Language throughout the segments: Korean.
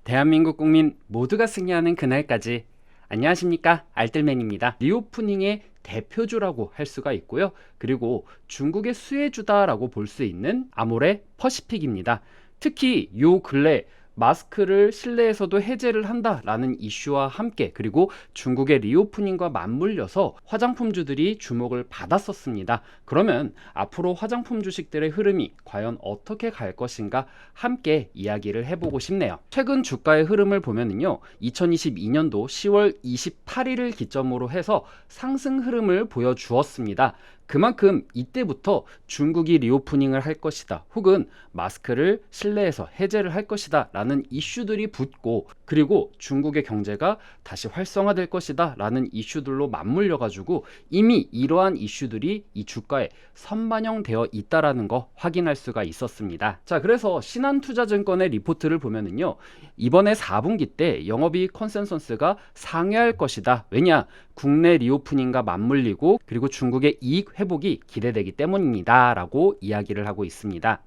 대한민국 국민 모두가 승리하는 그날까지. 안녕하십니까, 알뜰맨입니다. 리오프닝의 대표주라고 할 수가 있고요. 그리고 중국의 수혜주다라고 볼 수 있는 아모레 퍼시픽입니다. 특히 요 근래 마스크를 실내에서도 해제를 한다라는 이슈와 함께, 그리고 중국의 리오프닝과 맞물려서 화장품주들이 주목을 받았었습니다. 그러면 앞으로 화장품 주식들의 흐름이 과연 어떻게 갈 것인가 함께 이야기를 해보고 싶네요. 최근 주가의 흐름을 보면은요, 2022년도 10월 28일을 기점으로 해서 상승 흐름을 보여주었습니다. 그만큼 이때부터 중국이 리오프닝을 할 것이다, 혹은 마스크를 실내에서 해제를 할 것이다 라는 이슈들이 붙고, 그리고 중국의 경제가 다시 활성화될 것이다 라는 이슈들로 맞물려 가지고 이미 이러한 이슈들이 이 주가에 선반영되어 있다라는 거 확인할 수가 있었습니다. 자, 그래서 신한투자증권의 리포트를 보면은요, 이번에 4분기 때 영업이익 컨센서스가 상회할 것이다. 왜냐? 국내 리오프닝과 맞물리고, 그리고 중국의 이익 회복이 기대되기 때문입니다 라고 이야기를 하고 있습니다.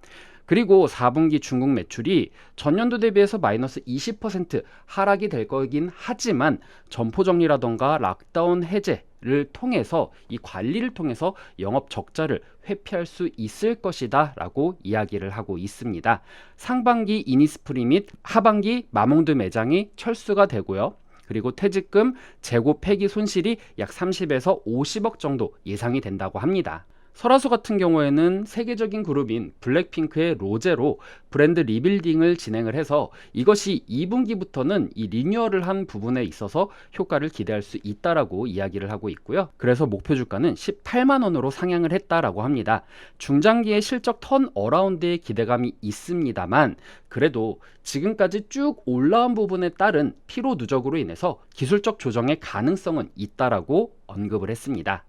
그리고 4분기 중국 매출이 전년도 대비해서 마이너스 20% 하락이 될 거긴 하지만 점포정리라던가 락다운 해제를 통해서, 이 관리를 통해서 영업 적자를 회피할 수 있을 것이다 라고 이야기를 하고 있습니다. 상반기 이니스프리 및 하반기 마몽드 매장이 철수가 되고요. 그리고 퇴직금 재고 폐기 손실이 약 30에서 50억 정도 예상이 된다고 합니다. 설화수 같은 경우에는 세계적인 그룹인 블랙핑크의 로제로 브랜드 리빌딩을 진행을 해서 이것이 2분기부터는 이 리뉴얼을 한 부분에 있어서 효과를 기대할 수 있다라고 이야기를 하고 있고요. 그래서 목표 주가는 18만 원으로 상향을 했다라고 합니다. 중장기의 실적 턴 어라운드의 기대감이 있습니다만, 그래도 지금까지 쭉 올라온 부분에 따른 피로 누적으로 인해서 기술적 조정의 가능성은 있다라고 언급을 했습니다.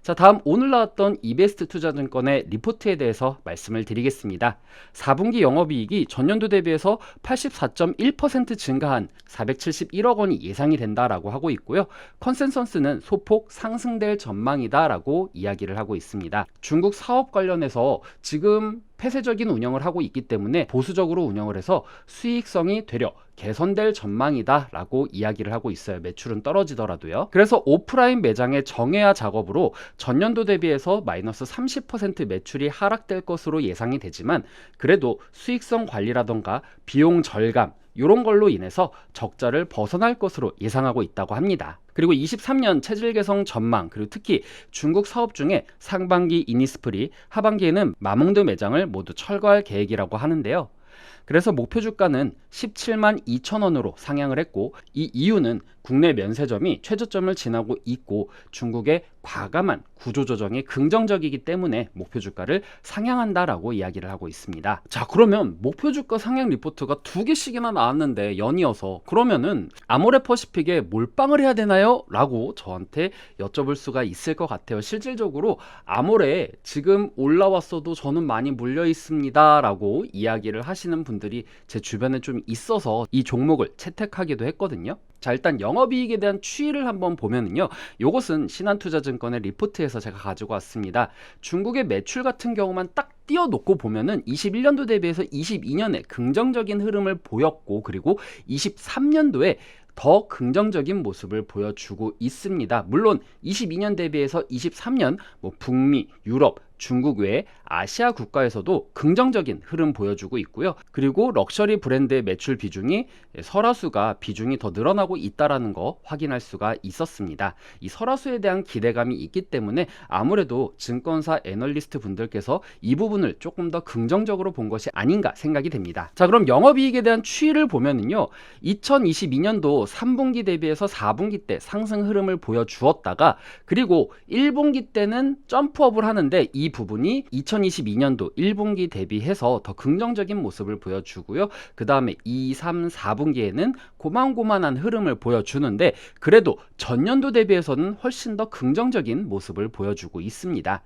자, 다음 오늘 나왔던 이베스트 투자증권의 리포트에 대해서 말씀을 드리겠습니다. 4분기 영업이익이 전년도 대비해서 84.1% 증가한 471억 원이 예상이 된다라고 하고 있고요. 컨센서스는 소폭 상승될 전망이다라고 이야기를 하고 있습니다. 중국 사업 관련해서 지금 폐쇄적인 운영을 하고 있기 때문에 보수적으로 운영을 해서 수익성이 되려 개선될 전망이다 라고 이야기를 하고 있어요. 매출은 떨어지더라도요. 그래서 오프라인 매장의 정회화 작업으로 전년도 대비해서 마이너스 30% 매출이 하락될 것으로 예상이 되지만, 그래도 수익성 관리라던가 비용 절감 이런 걸로 인해서 적자를 벗어날 것으로 예상하고 있다고 합니다. 그리고 23년 체질 개선 전망, 그리고 특히 중국 사업 중에 상반기 이니스프리, 하반기에는 마몽드 매장을 모두 철거할 계획이라고 하는데요. 그래서 목표 주가는 17만 2천 원으로 상향을 했고, 이 이유는 국내 면세점이 최저점을 지나고 있고 중국의 과감한 구조조정이 긍정적이기 때문에 목표 주가를 상향한다라고 이야기를 하고 있습니다. 자, 그러면 목표 주가 상향 리포트가 2개씩이나 나왔는데 연이어서, 그러면은 아모레 퍼시픽에 몰빵을 해야 되나요? 라고 저한테 여쭤볼 수가 있을 것 같아요. 실질적으로 아모레 지금 올라왔어도 저는 많이 물려 있습니다 라고 이야기를 하시는 분들이 제 주변에 좀 있어서 이 종목을 채택하기도 했거든요. 자, 일단 영업이익에 대한 추이를 한번 보면은요, 요것은 신한투자증권의 리포트에서 제가 가지고 왔습니다. 중국의 매출 같은 경우만 딱 띄워놓고 보면은 21년도 대비해서 22년에 긍정적인 흐름을 보였고, 그리고 23년도에 더 긍정적인 모습을 보여주고 있습니다. 물론 22년 대비해서 23년 북미, 유럽, 중국 외 아시아 국가에서도 긍정적인 흐름 보여주고 있고요. 그리고 럭셔리 브랜드의 매출 비중이, 설화수가 비중이 더 늘어나고 있다라는 거 확인할 수가 있었습니다. 이 설화수에 대한 기대감이 있기 때문에 아무래도 증권사 애널리스트 분들께서 이 부분을 조금 더 긍정적으로 본 것이 아닌가 생각이 됩니다. 자, 그럼 영업이익에 대한 추이를 보면은요, 2022년도 3분기 대비해서 4분기 때 상승 흐름을 보여주었다가, 그리고 1분기 때는 점프업을 하는데 이 부분이 2022년도 1분기 대비해서 더 긍정적인 모습을 보여주고요. 그 다음에 2, 3, 4분기에는 고만고만한 흐름을 보여주는데, 그래도 전년도 대비해서는 훨씬 더 긍정적인 모습을 보여주고 있습니다.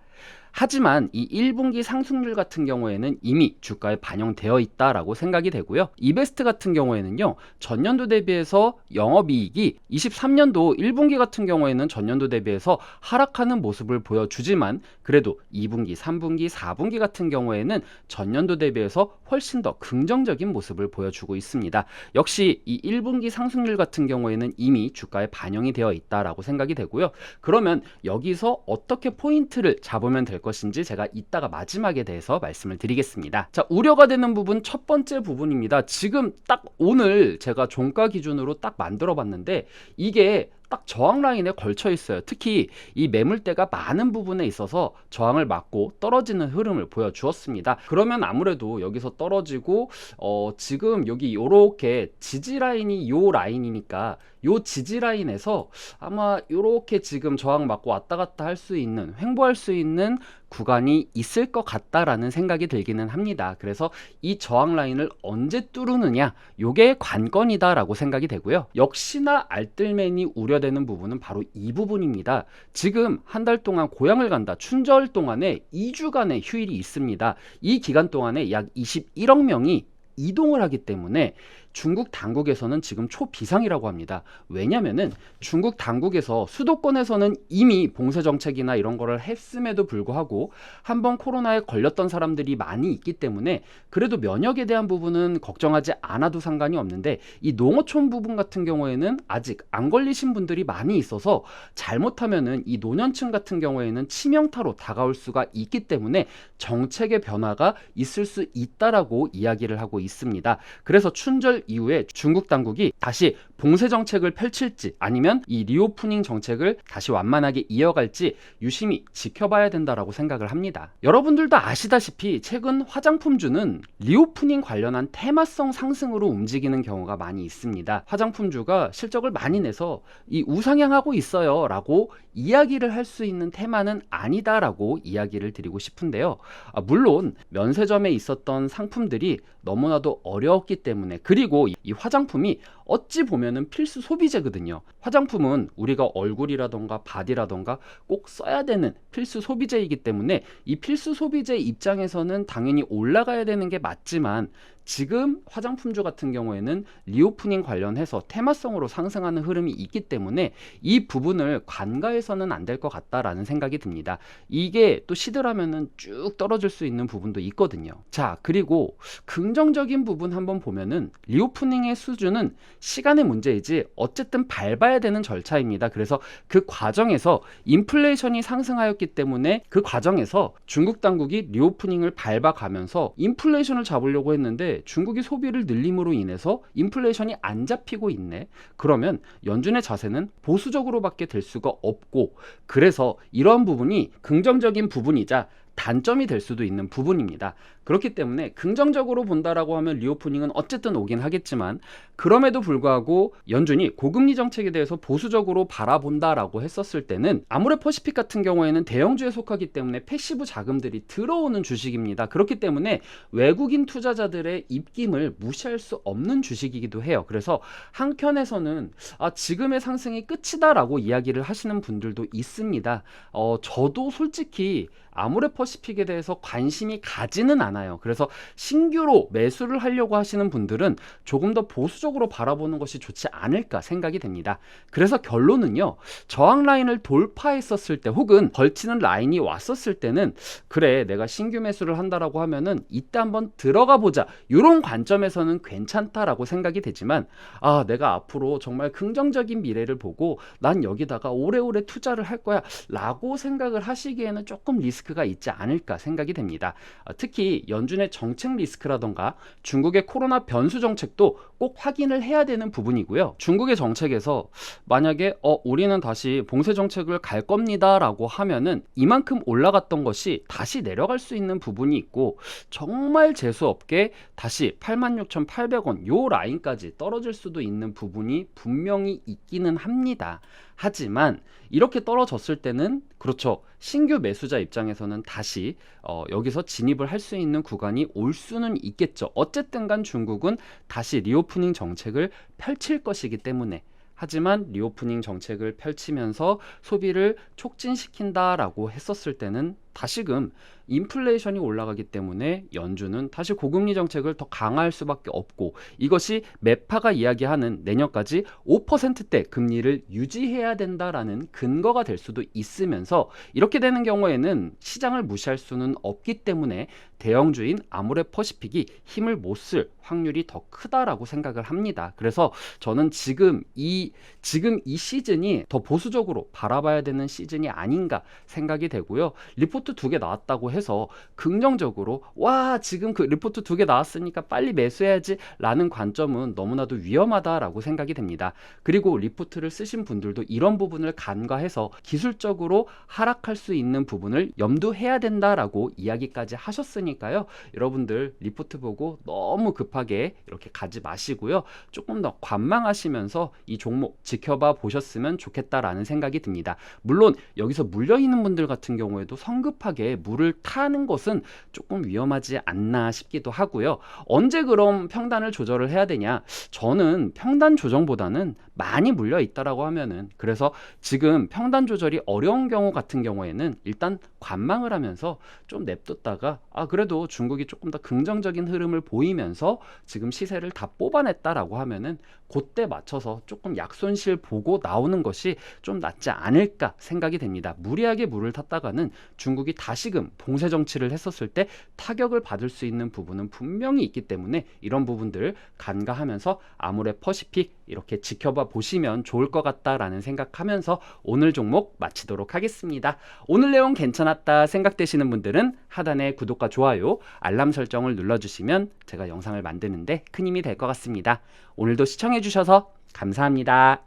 하지만 이 1분기 상승률 같은 경우에는 이미 주가에 반영되어 있다라고 생각이 되고요. 이베스트 같은 경우에는요, 전년도 대비해서 영업이익이 23년도 1분기 같은 경우에는 전년도 대비해서 하락하는 모습을 보여주지만 그래도 2분기, 3분기, 4분기 같은 경우에는 전년도 대비해서 훨씬 더 긍정적인 모습을 보여주고 있습니다. 역시 이 1분기 상승률 같은 경우에는 이미 주가에 반영이 되어 있다라고 생각이 되고요. 그러면 여기서 어떻게 포인트를 잡으면 될 것인지 제가 이따가 마지막에 대해서 말씀을 드리겠습니다. 자, 우려가 되는 부분 첫 번째 부분입니다. 지금 딱 오늘 제가 종가 기준으로 딱 만들어 봤는데 이게 딱 저항 라인에 걸쳐 있어요. 특히 이 매물대가 많은 부분에 있어서 저항을 맞고 떨어지는 흐름을 보여주었습니다. 그러면 아무래도 여기서 떨어지고 지금 여기 요렇게 지지 라인이 요 라인이니까 요 지지 라인에서 아마 요렇게 지금 저항 맞고 왔다 갔다 할 수 있는, 횡보할 수 있는 구간이 있을 것 같다라는 생각이 들기는 합니다. 그래서 이 저항 라인을 언제 뚫느냐, 요게 관건이다라고 생각이 되고요. 역시나 알뜰맨이 우려되는 부분은 바로 이 부분입니다. 지금 한 달 동안 고향을 간다, 춘절 동안에 2주간의 휴일이 있습니다. 이 기간 동안에 약 21억 명이 이동을 하기 때문에 중국 당국에서는 지금 초비상이라고 합니다. 왜냐면은 중국 당국에서 수도권에서는 이미 봉쇄 정책이나 이런 거를 했음에도 불구하고 한번 코로나에 걸렸던 사람들이 많이 있기 때문에 그래도 면역에 대한 부분은 걱정하지 않아도 상관이 없는데 이 농어촌 부분 같은 경우에는 아직 안 걸리신 분들이 많이 있어서 잘못하면은 이 노년층 같은 경우에는 치명타로 다가올 수가 있기 때문에 정책의 변화가 있을 수 있다라고 이야기를 하고 있습니다. 그래서 춘절 이후에 중국 당국이 다시 봉쇄 정책을 펼칠지 아니면 이 리오프닝 정책을 다시 완만하게 이어갈지 유심히 지켜봐야 된다라고 생각을 합니다. 여러분들도 아시다시피 최근 화장품주는 리오프닝 관련한 테마성 상승으로 움직이는 경우가 많이 있습니다. 화장품주가 실적을 많이 내서 이 우상향하고 있어요 라고 이야기를 할 수 있는 테마는 아니다라고 이야기를 드리고 싶은데요. 물론 면세점에 있었던 상품들이 너무나도 어려웠기 때문에, 그리고 이 화장품이 어찌 보면은 필수 소비재거든요. 화장품은 우리가 얼굴이라던가 바디라던가 꼭 써야 되는 필수 소비재이기 때문에 이 필수 소비재 입장에서는 당연히 올라가야 되는 게 맞지만 지금 화장품주 같은 경우에는 리오프닝 관련해서 테마성으로 상승하는 흐름이 있기 때문에 이 부분을 간과해서는 안 될 것 같다라는 생각이 듭니다. 이게 또 시들하면은 쭉 떨어질 수 있는 부분도 있거든요. 자, 그리고 긍정적인 부분 한번 보면은 리오프닝의 수준은 시간의 문제이지 어쨌든 밟아야 되는 절차입니다. 그래서 그 과정에서 인플레이션이 상승하였기 때문에 그 과정에서 중국 당국이 리오프닝을 밟아가면서 인플레이션을 잡으려고 했는데 중국이 소비를 늘림으로 인해서 인플레이션이 안 잡히고 있네. 그러면 연준의 자세는 보수적으로밖에 될 수가 없고, 그래서 이러한 부분이 긍정적인 부분이자 단점이 될 수도 있는 부분입니다. 그렇기 때문에 긍정적으로 본다라고 하면 리오프닝은 어쨌든 오긴 하겠지만 그럼에도 불구하고 연준이 고금리 정책에 대해서 보수적으로 바라본다라고 했었을 때는 아모레퍼시픽 같은 경우에는 대형주에 속하기 때문에 패시브 자금들이 들어오는 주식입니다. 그렇기 때문에 외국인 투자자들의 입김을 무시할 수 없는 주식이기도 해요. 그래서 한켠에서는 지금의 상승이 끝이다라고 이야기를 하시는 분들도 있습니다. 저도 솔직히 아모레퍼시픽에 대해서 관심이 가지는 않아요. 그래서 신규로 매수를 하려고 하시는 분들은 조금 더 보수적으로 바라보는 것이 좋지 않을까 생각이 됩니다. 그래서 결론은요, 저항 라인을 돌파했었을 때 혹은 걸치는 라인이 왔었을 때는 그래, 내가 신규 매수를 한다라고 하면은 이때 한번 들어가 보자, 이런 관점에서는 괜찮다라고 생각이 되지만 내가 앞으로 정말 긍정적인 미래를 보고 난 여기다가 오래오래 투자를 할 거야 라고 생각을 하시기에는 조금 리스크가 있지 않을까 생각이 됩니다. 특히 연준의 정책 리스크라던가 중국의 코로나 변수 정책도 꼭 확인을 해야 되는 부분이고요. 중국의 정책에서 만약에 우리는 다시 봉쇄 정책을 갈 겁니다 라고 하면은 이만큼 올라갔던 것이 다시 내려갈 수 있는 부분이 있고 정말 재수없게 다시 86,800원 요 라인까지 떨어질 수도 있는 부분이 분명히 있기는 합니다. 하지만 이렇게 떨어졌을 때는 그렇죠, 신규 매수자 입장에서는 다시 여기서 진입을 할 수 있는 구간이 올 수는 있겠죠. 어쨌든 간 중국은 다시 리오프닝 정책을 펼칠 것이기 때문에. 하지만 리오프닝 정책을 펼치면서 소비를 촉진시킨다라고 했었을 때는 다시금 인플레이션이 올라가기 때문에 연준은 다시 고금리 정책을 더 강화할 수밖에 없고, 이것이 매파가 이야기하는 내년까지 5%대 금리를 유지해야 된다라는 근거가 될 수도 있으면서, 이렇게 되는 경우에는 시장을 무시할 수는 없기 때문에 대형주인 아모레퍼시픽이 힘을 못 쓸 확률이 더 크다라고 생각을 합니다. 그래서 저는 지금 이 시즌이 더 보수적으로 바라봐야 되는 시즌이 아닌가 생각이 되고요. 리포트 2개 나왔다고 해서 긍정적으로 와 지금 그 리포트 2개 나왔으니까 빨리 매수해야지 라는 관점은 너무나도 위험하다라고 생각이 됩니다. 그리고 리포트를 쓰신 분들도 이런 부분을 간과해서 기술적으로 하락할 수 있는 부분을 염두해야 된다라고 이야기까지 하셨으니까요. 여러분들 리포트 보고 너무 급하게 이렇게 가지 마시고요. 조금 더 관망하시면서 이 종목 지켜봐 보셨으면 좋겠다라는 생각이 듭니다. 물론 여기서 물려있는 분들 같은 경우에도 성급하게 물을 타는 것은 조금 위험하지 않나 싶기도 하고요. 언제 그럼 평단을 조절을 해야 되냐? 저는 평단 조정보다는 많이 물려 있다라고 하면은, 그래서 지금 평단 조절이 어려운 경우 같은 경우에는 일단 관망을 하면서 좀 냅뒀다가 그래도 중국이 조금 더 긍정적인 흐름을 보이면서 지금 시세를 다 뽑아냈다라고 하면은 그때 맞춰서 조금 약손실 보고 나오는 것이 좀 낫지 않을까 생각이 됩니다. 무리하게 물을 탔다가는 중국이 다시금 봉쇄 정치를 했었을 때 타격을 받을 수 있는 부분은 분명히 있기 때문에 이런 부분들 간과하면서 아모레퍼시픽 이렇게 지켜봐 보시면 좋을 것 같다라는 생각하면서 오늘 종목 마치도록 하겠습니다. 오늘 내용 괜찮았다 생각되시는 분들은 하단에 구독과 좋아요, 알람 설정을 눌러주시면 제가 영상을 만드는데 큰 힘이 될 것 같습니다. 오늘도 시청해주셔서 감사합니다.